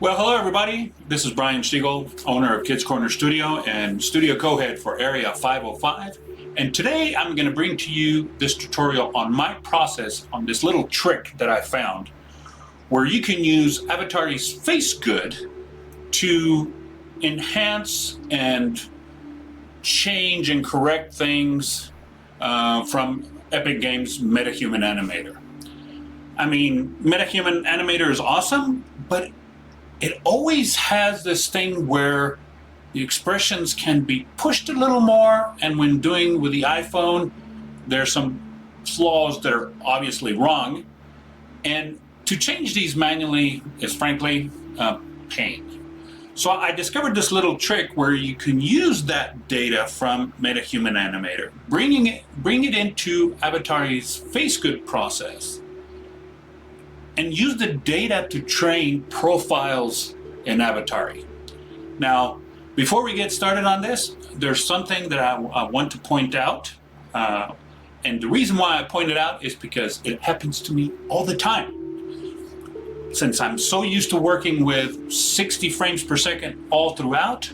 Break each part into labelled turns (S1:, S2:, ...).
S1: Well, hello everybody. This is Brian Stiegel, owner of Kids Corner Studio and studio co-head for Area 505. And today I'm going to bring to you this tutorial on my process on this little trick that I found where you can use Avatari's FaceGood to enhance and change and correct things from Epic Games MetaHuman Animator. I mean, MetaHuman Animator is awesome, but it always has this thing where the expressions can be pushed a little more, and when doing with the iPhone, there's some flaws that are obviously wrong. And to change these manually is frankly a pain. So I discovered this little trick where you can use that data from MetaHuman Animator, bring it into Avatari's FaceGood process, and use the data to train profiles in Avatari. Now, before we get started on this, there's something that I want to point out. And the reason why I point it out is because it happens to me all the time. Since I'm so used to working with 60 frames per second all throughout,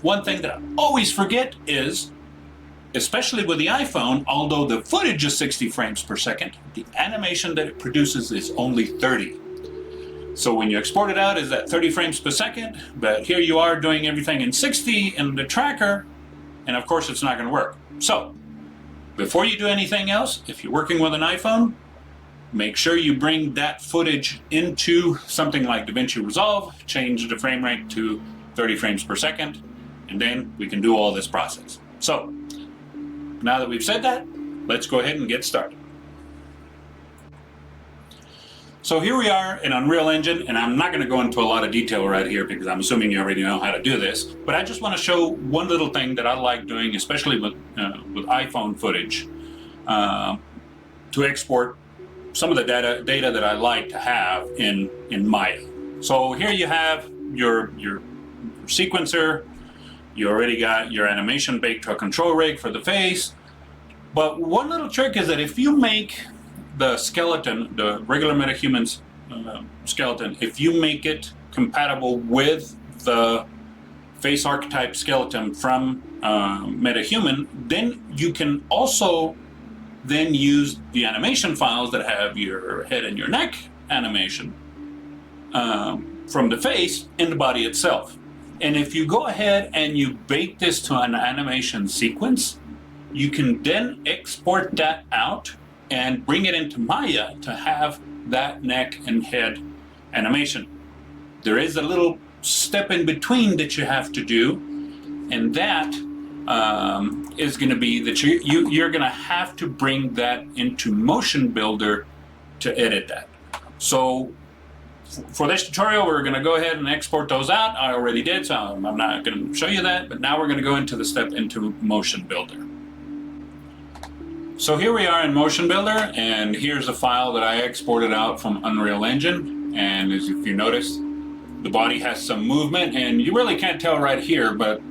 S1: one thing that I always forget is, especially with the iPhone, although the footage is 60 frames per second, the animation that it produces is only 30. So when you export it out, it's at 30 frames per second, but here you are doing everything in 60 in the tracker, and of course it's not going to work. So before you do anything else, if you're working with an iPhone, make sure you bring that footage into something like DaVinci Resolve, change the frame rate to 30 frames per second, and then we can do all this process. So now that we've said that, let's go ahead and get started. So here we are in Unreal Engine, and I'm not going to go into a lot of detail right here because I'm assuming you already know how to do this, but I just want to show one little thing that I like doing, especially with iPhone footage, to export some of the data that I like to have in Maya. So here you have your sequencer. You already got your animation baked to a control rig for the face. But one little trick is that if you make the skeleton, the regular MetaHuman's skeleton, if you make it compatible with the face archetype skeleton from MetaHuman, then you can also then use the animation files that have your head and your neck animation from the face in the body itself. And if you go ahead and you bake this to an animation sequence, you can then export that out and bring it into Maya to have that neck and head animation. There is a little step in between that you have to do, and that is going to be that you're going to have to bring that into Motion Builder to edit that. So for this tutorial, we're going to go ahead and export those out. I already did, so I'm not going to show you that, but now we're going to go into the step into Motion Builder. So here we are in Motion Builder, and here's a file that I exported out from Unreal Engine. And as if you notice, the body has some movement, and you really can't tell right here, but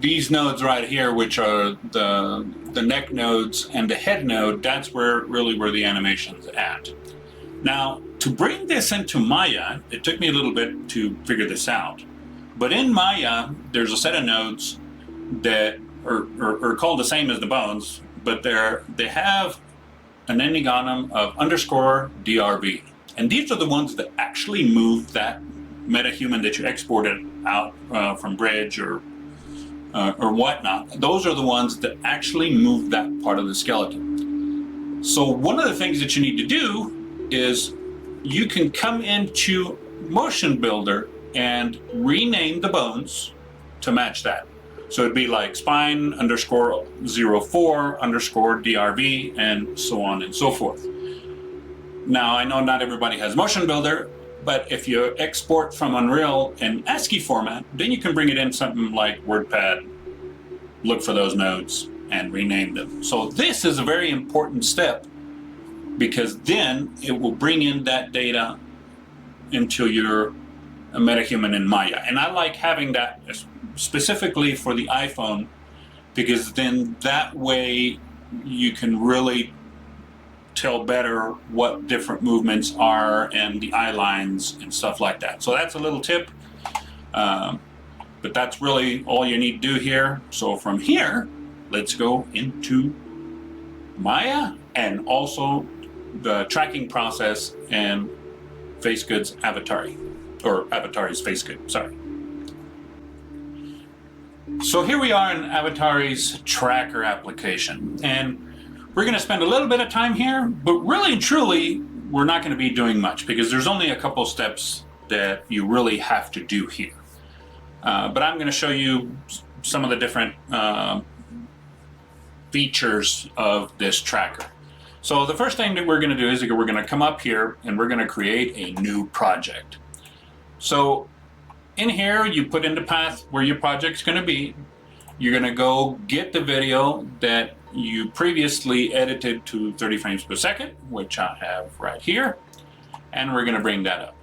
S1: these nodes right here, which are the neck nodes and the head node, that's really where the animation's at. Now, to bring this into Maya, it took me a little bit to figure this out. But in Maya, there's a set of nodes that are called the same as the bones, but they have an ending on them of _DRV. And these are the ones that actually move that MetaHuman that you exported out from Bridge or whatnot. Those are the ones that actually move that part of the skeleton. So one of the things that you need to do is you can come into Motion Builder and rename the bones to match that. So it'd be like spine _04 _DRV and so on and so forth. Now, I know not everybody has Motion Builder, but if you export from Unreal in ASCII format, then you can bring it in something like WordPad, look for those nodes, and rename them. So this is a very important step, because then it will bring in that data into your MetaHuman in Maya. And I like having that specifically for the iPhone, because then that way you can really tell better what different movements are and the eye lines and stuff like that. So that's a little tip, but that's really all you need to do here. So from here, let's go into Maya and also the tracking process and FaceGood's Avatari, or Avatari's FaceGood, sorry. So here we are in Avatari's tracker application, and we're going to spend a little bit of time here, but really and truly, we're not going to be doing much because there's only a couple steps that you really have to do here. But I'm going to show you some of the different features of this tracker. So the first thing that we're going to do is we're going to come up here and we're going to create a new project. So in here, you put in the path where your project's going to be. You're going to go get the video that you previously edited to 30 frames per second, which I have right here, and we're going to bring that up.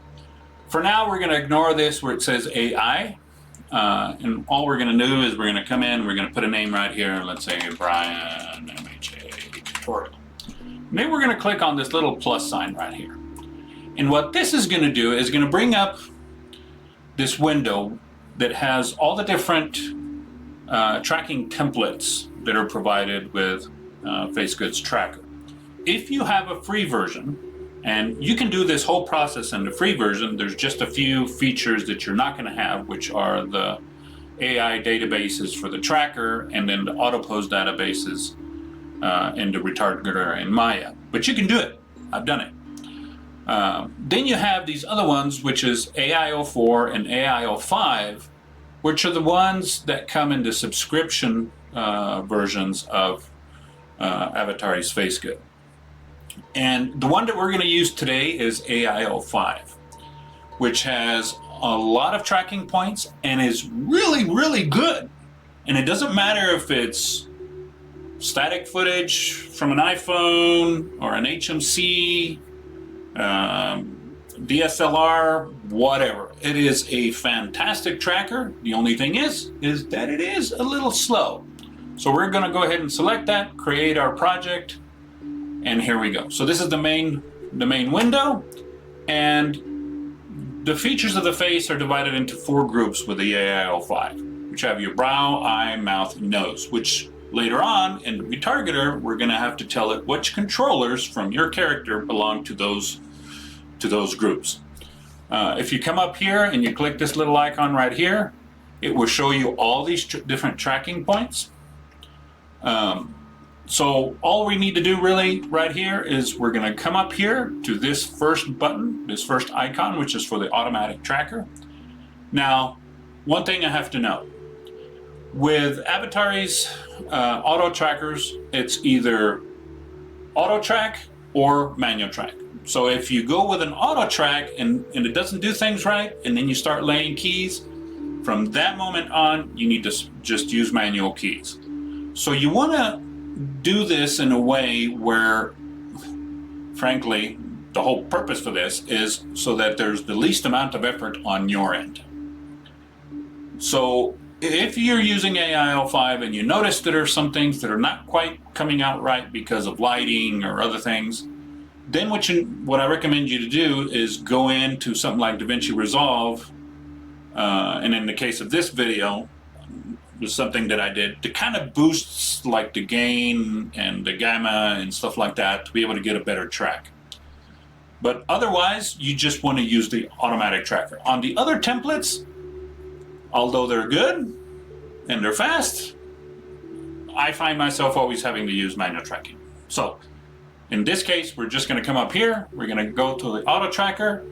S1: For now, we're going to ignore this where it says AI, and all we're going to do is we're going to come in, we're going to put a name right here, and let's say Brian MHA Tutorial. And then we're going to click on this little plus sign right here. And what this is going to do is going to bring up this window that has all the different tracking templates that are provided with FaceGood's tracker. If you have a free version, and you can do this whole process in the free version, there's just a few features that you're not going to have, which are the AI databases for the tracker and then the auto-pose databases in the retargeter and Maya. But you can do it. I've done it. Then you have these other ones, which is AI04 and AI05, which are the ones that come in the subscription versions of Avatari's FaceGood. And the one that we're going to use today is AI05, which has a lot of tracking points and is really, really good. And it doesn't matter if it's static footage from an iPhone or an HMC, DSLR, whatever. It is a fantastic tracker. The only thing is that it is a little slow. So we're going to go ahead and select that, create our project, and here we go. So this is the main window, and the features of the face are divided into 4 groups with the AI05, which have your brow, eye, mouth, and nose, which later on in the retargeter, we're going to have to tell it which controllers from your character belong to those groups. If you come up here and you click this little icon right here, it will show you all these different tracking points. So all we need to do really right here is we're going to come up here to this first button, this first icon, which is for the automatic tracker. Now, one thing I have to note, with Avatari's auto trackers, it's either auto track or manual track. So if you go with an auto track and it doesn't do things right, and then you start laying keys, from that moment on, you need to just use manual keys. So you want to do this in a way where, frankly, the whole purpose for this is so that there's the least amount of effort on your end. So if you're using AI05 and you notice that there are some things that are not quite coming out right because of lighting or other things, then what I recommend you to do is go into something like DaVinci Resolve, and in the case of this video, was something that I did to kind of boost like the gain and the gamma and stuff like that to be able to get a better track. But otherwise, you just want to use the automatic tracker. On the other templates, although they're good and they're fast, I find myself always having to use manual tracking. So in this case, we're just going to come up here. We're going to go to the auto tracker.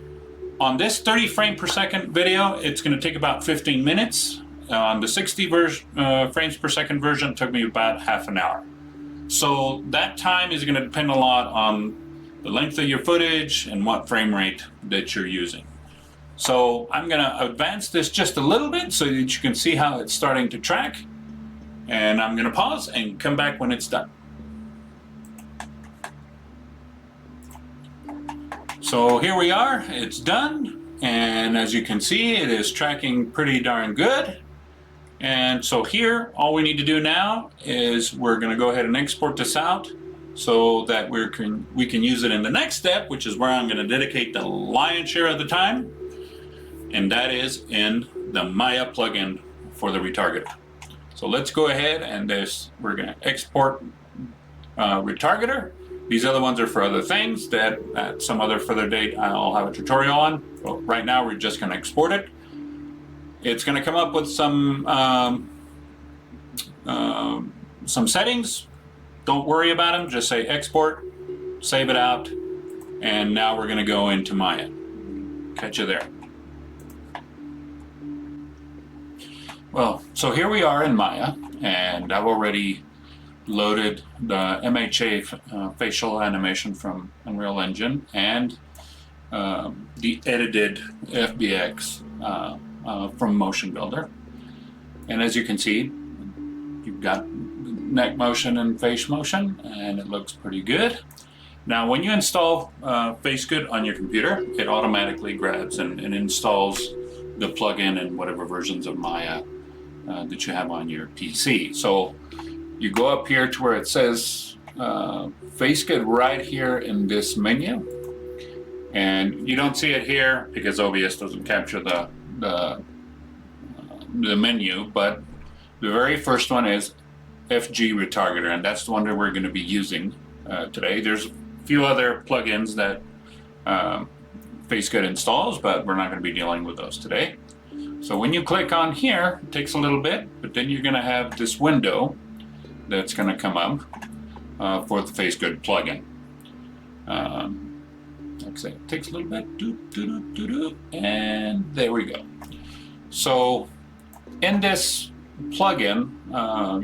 S1: On this 30 frame per second video, it's going to take about 15 minutes. On the 60 frames per second version, it took me about half an hour. So that time is going to depend a lot on the length of your footage and what frame rate that you're using. So I'm going to advance this just a little bit so that you can see how it's starting to track. And I'm going to pause and come back when it's done. So here we are, it's done. And as you can see, it is tracking pretty darn good. And so here, all we need to do now is we're going to go ahead and export this out. so that we can use it in the next step, which is where I'm going to dedicate the lion's share of the time, and that is in the Maya plugin for the retargeter. So let's go ahead and we're going to export retargeter. These other ones are for other things that at some other further date I'll have a tutorial on. But right now we're just going to export it. It's going to come up with some settings. Don't worry about them. Just say export, save it out, and now we're going to go into Maya. Catch you there. Well, so here we are in Maya, and I've already loaded the MHA facial animation from Unreal Engine and the edited FBX from Motion Builder. And as you can see, you've got neck motion and face motion, and it looks pretty good. Now, when you install FaceGood on your computer, it automatically grabs and installs the plugin and whatever versions of Maya that you have on your PC. So you go up here to where it says FaceGood right here in this menu, and you don't see it here because OBS doesn't capture the menu, but the very first one is FG Retargeter, and that's the one that we're going to be using today. There's a few other plugins that FaceGood installs, but we're not going to be dealing with those today. So when you click on here, it takes a little bit, but then you're going to have this window that's going to come up for the FaceGood plugin. Like I say, it takes a little bit, and there we go. So in this plugin,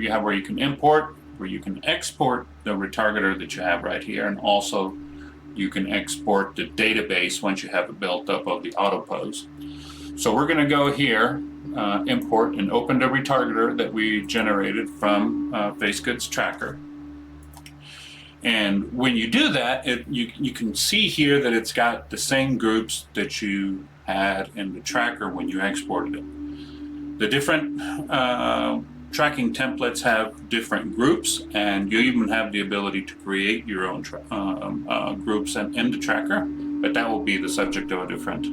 S1: you have where you can import, where you can export the retargeter that you have right here, and also you can export the database once you have it built up of the auto pose. So we're going to go here, import, and open the retargeter that we generated from FaceGood's tracker. And when you do that, you can see here that it's got the same groups that you had in the tracker when you exported it. The different tracking templates have different groups, and you even have the ability to create your own groups in the tracker, but that will be the subject of a different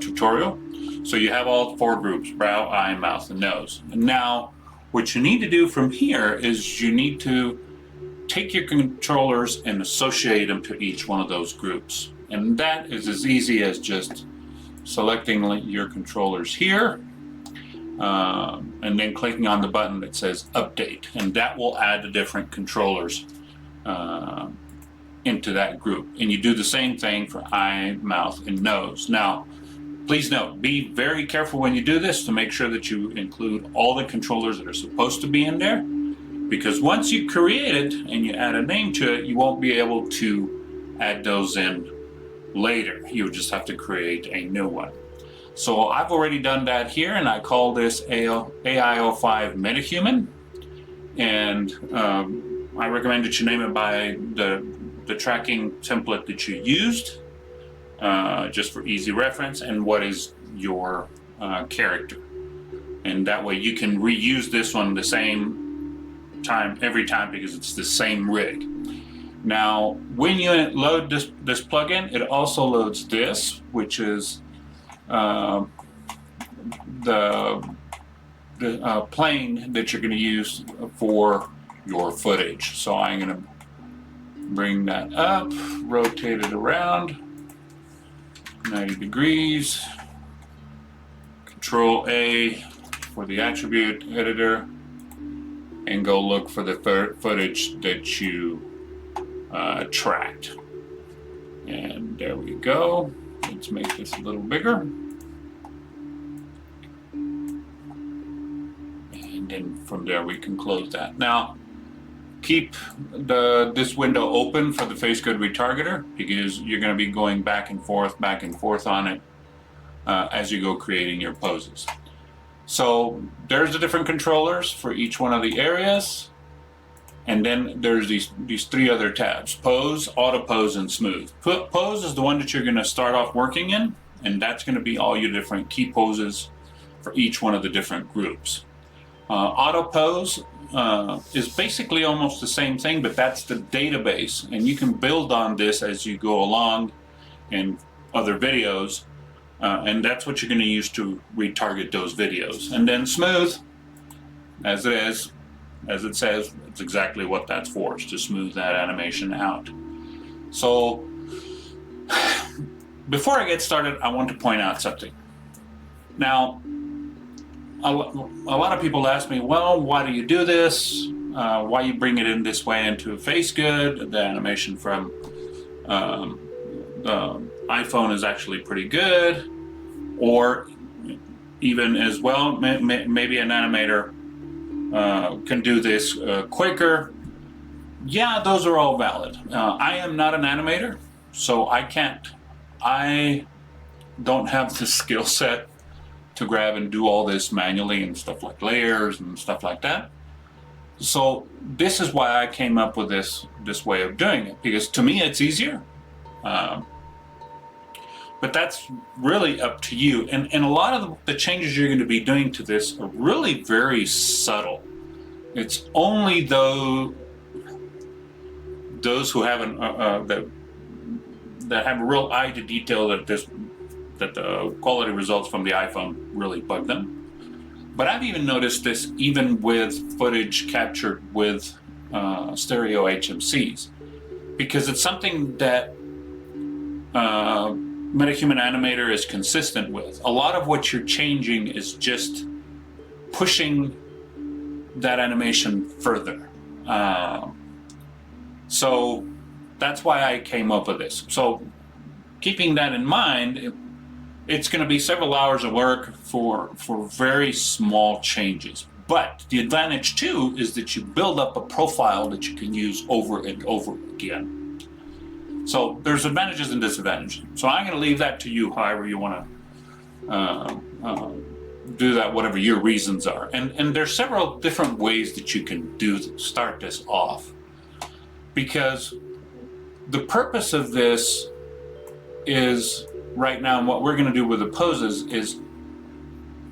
S1: tutorial. So you have all 4 groups: brow, eye, mouth, and nose. And now what you need to do from here is you need to take your controllers and associate them to each one of those groups. And that is as easy as just selecting your controllers here, and then clicking on the button that says update, and that will add the different controllers into that group. And you do the same thing for eye, mouth, and nose. Now, please note, be very careful when you do this to make sure that you include all the controllers that are supposed to be in there, because once you create it and you add a name to it, you won't be able to add those in later. You'll just have to create a new one. So I've already done that here, and I call this AI05 MetaHuman, and I recommend that you name it by the tracking template that you used, just for easy reference, and what is your character. And that way you can reuse this one the same time every time because it's the same rig. Now, when you load this plugin, it also loads this, which is the plane that you're going to use for your footage. So I'm going to bring that up, rotate it around 90 degrees, Control A for the attribute editor, and go look for the footage that you tracked. And there we go. Let's make this a little bigger. And then from there we can close that. Now, keep this window open for the FaceGood retargeter, because you're going to be going back and forth on it as you go creating your poses. So there's the different controllers for each one of the areas, and then there's these 3 other tabs: pose, auto pose, and smooth. Pose is the one that you're going to start off working in, and that's going to be all your different key poses for each one of the different groups. Auto pose is basically almost the same thing, but that's the database, and you can build on this as you go along in other videos, and that's what you're going to use to retarget those videos. And then smooth, as it is, as it says, it's exactly what that's for, is to smooth that animation out. So before I get started, I want to point out something. Now, a lot of people ask me, well, why do you do this? Why you bring it in this way into FaceGood? The animation from the iPhone is actually pretty good. Or even as well, maybe an animator can do this quicker. Yeah, those are all valid. I am not an animator, so I don't have the skill set to grab and do all this manually and stuff like layers and stuff like that. So this is why I came up with this way of doing it, because to me it's easier. But that's really up to you. And a lot of the changes you're going to be doing to this are really very subtle. It's only those who have that have a real eye to detail that the quality results from the iPhone really bug them. But I've even noticed this even with footage captured with stereo HMCs, because it's something that MetaHuman Animator is consistent with. A lot of what you're changing is just pushing that animation further. So that's why I came up with this. So keeping that in mind, it's going to be several hours of work for very small changes. But the advantage too is that you build up a profile that you can use over and over again. So there's advantages and disadvantages. So I'm going to leave that to you, however you want to do that, whatever your reasons are. And there's several different ways that you can start this off. Because the purpose of this is, right now, and what we're going to do with the poses is,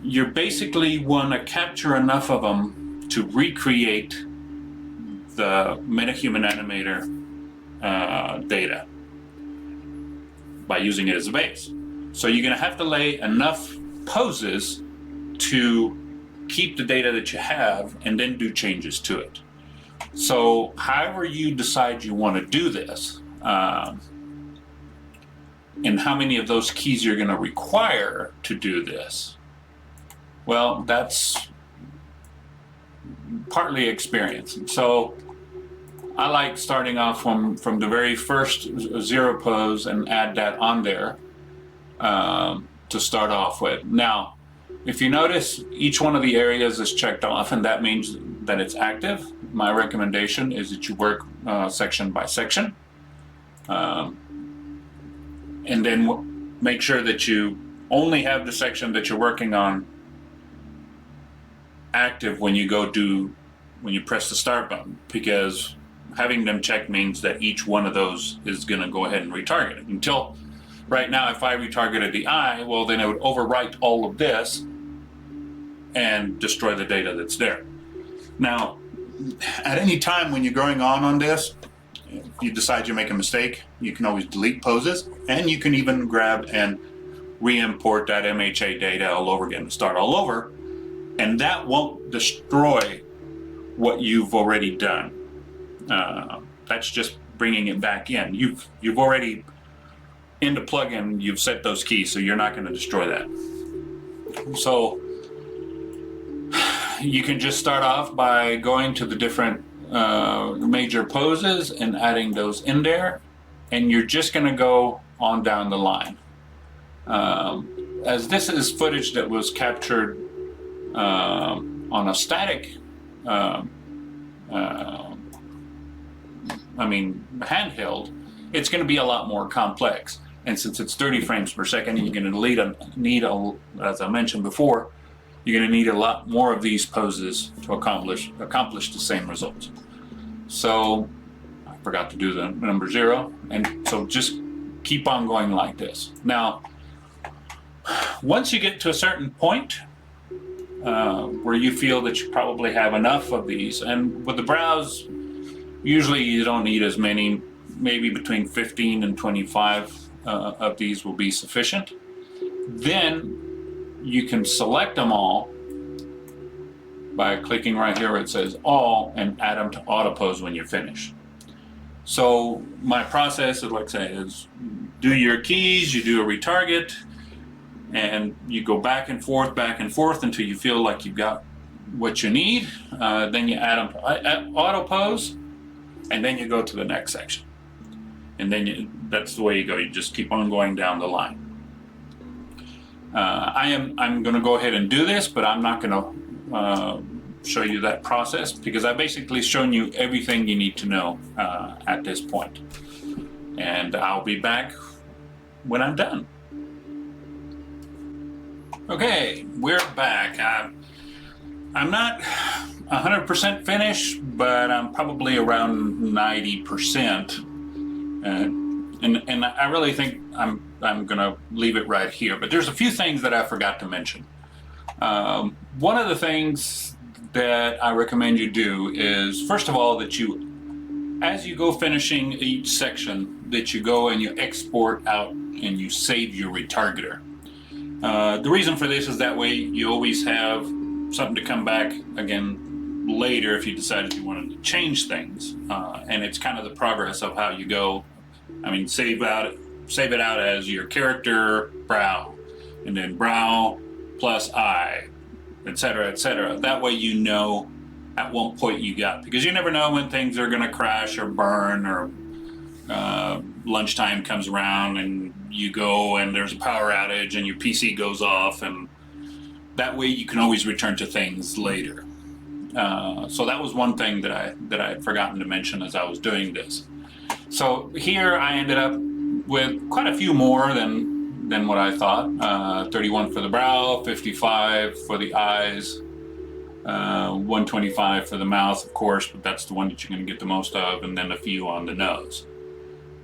S1: you basically want to capture enough of them to recreate the MetaHuman Animator data by using it as a base. So you're going to have to lay enough poses to keep the data that you have and then do changes to it. So however you decide you want to do this, and how many of those keys you're going to require to do this, well, that's partly experience. So I like starting off from the very first zero pose and add that on there to start off with. Now, if you notice, each one of the areas is checked off, and that means that it's active. My recommendation is that you work section by section. And then make sure that you only have the section that you're working on active when you press the start button, because having them checked means that each one of those is going to go ahead and retarget it. Until right now, if I retargeted the eye, well, then it would overwrite all of this and destroy the data that's there. Now, at any time when you're going on this, if you decide you make a mistake, you can always delete poses, and you can even grab and re-import that MHA data all over again and start all over, and that won't destroy what you've already done. That's just bringing it back in. You've already, in the plugin, you've set those keys, so you're not going to destroy that. So you can just start off by going to the different major poses and adding those in there, and you're just going to go on down the line. As this is footage that was captured on a static handheld, it's going to be a lot more complex. And since it's 30 frames per second, you're going to need, as I mentioned before, you're going to need a lot more of these poses to accomplish the same results. So I forgot to do the number 0, and so just keep on going like this. Now, once you get to a certain point, where you feel that you probably have enough of these. And with the brows, usually you don't need as many, maybe between 15 and 25 of these will be sufficient. Then you can select them all by clicking right here where it says all and add them to auto pose when you're finished. So my process is, like I say, is do your keys, you do a retarget, and you go back and forth until you feel like you've got what you need. Then you add them to auto pose, and then you go to the next section. And then that's the way you go. You just keep on going down the line. I'm going to go ahead and do this, but I'm not going to show you that process because I've basically shown you everything you need to know at this point. And I'll be back when I'm done. Okay, we're back. I'm not 100% finished, but I'm probably around 90%. And I really think I'm gonna leave it right here. But there's a few things that I forgot to mention. One of the things that I recommend you do is, first of all, that you, as you go finishing each section, that you go and you export out and you save your retargeter. The reason for this is that way you always have something to come back again later if you decided you wanted to change things. And it's kind of the progress of how you go. I mean, save it out as your character brow, and then brow plus eye, etc., etc. That way you know at what point you got, because you never know when things are going to crash or burn, or lunchtime comes around and you go and there's a power outage and your PC goes off, and that way you can always return to things later. So that was one thing that I had forgotten to mention as I was doing this. So here I ended up with quite a few more than what I thought. 31 for the brow, 55 for the eyes, 125 for the mouth, of course, but that's the one that you're going to get the most of, and then a few on the nose.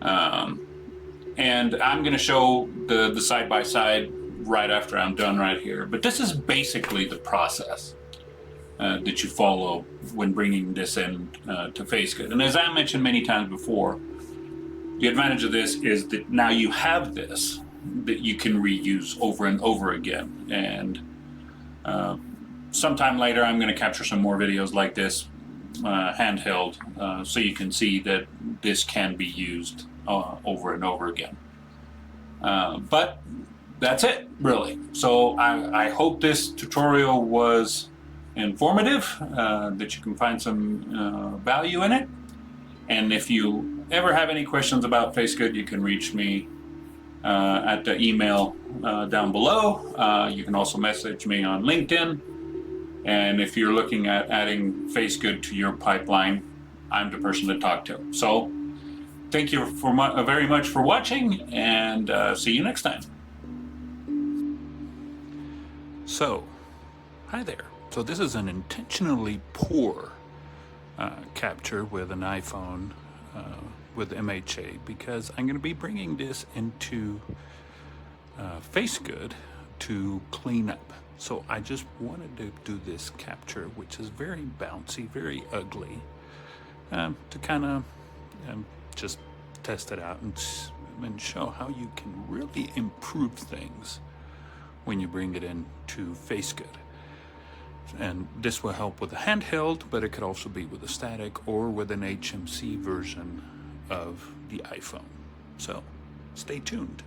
S1: And I'm going to show the side-by-side right after I'm done right here. But this is basically the process that you follow when bringing this in to FaceGood. And as I mentioned many times before, the advantage of this is that now you have this that you can reuse over and over again. And sometime later I'm going to capture some more videos like this handheld so you can see that this can be used over and over again. But that's it, really. So I hope this tutorial was informative, that you can find some value in it. And if you ever have any questions about FaceGood, you can reach me at the email down below. You can also message me on LinkedIn. And if you're looking at adding FaceGood to your pipeline, I'm the person to talk to. So thank you very much for watching, and see you next time. So, hi there. So this is an intentionally poor capture with an iPhone with MHA, because I'm going to be bringing this into FaceGood to clean up. So I just wanted to do this capture, which is very bouncy, very ugly, to kind of just test it out and show how you can really improve things when you bring it into FaceGood. And this will help with the handheld, but it could also be with a static or with an HMC version of the iPhone. So stay tuned.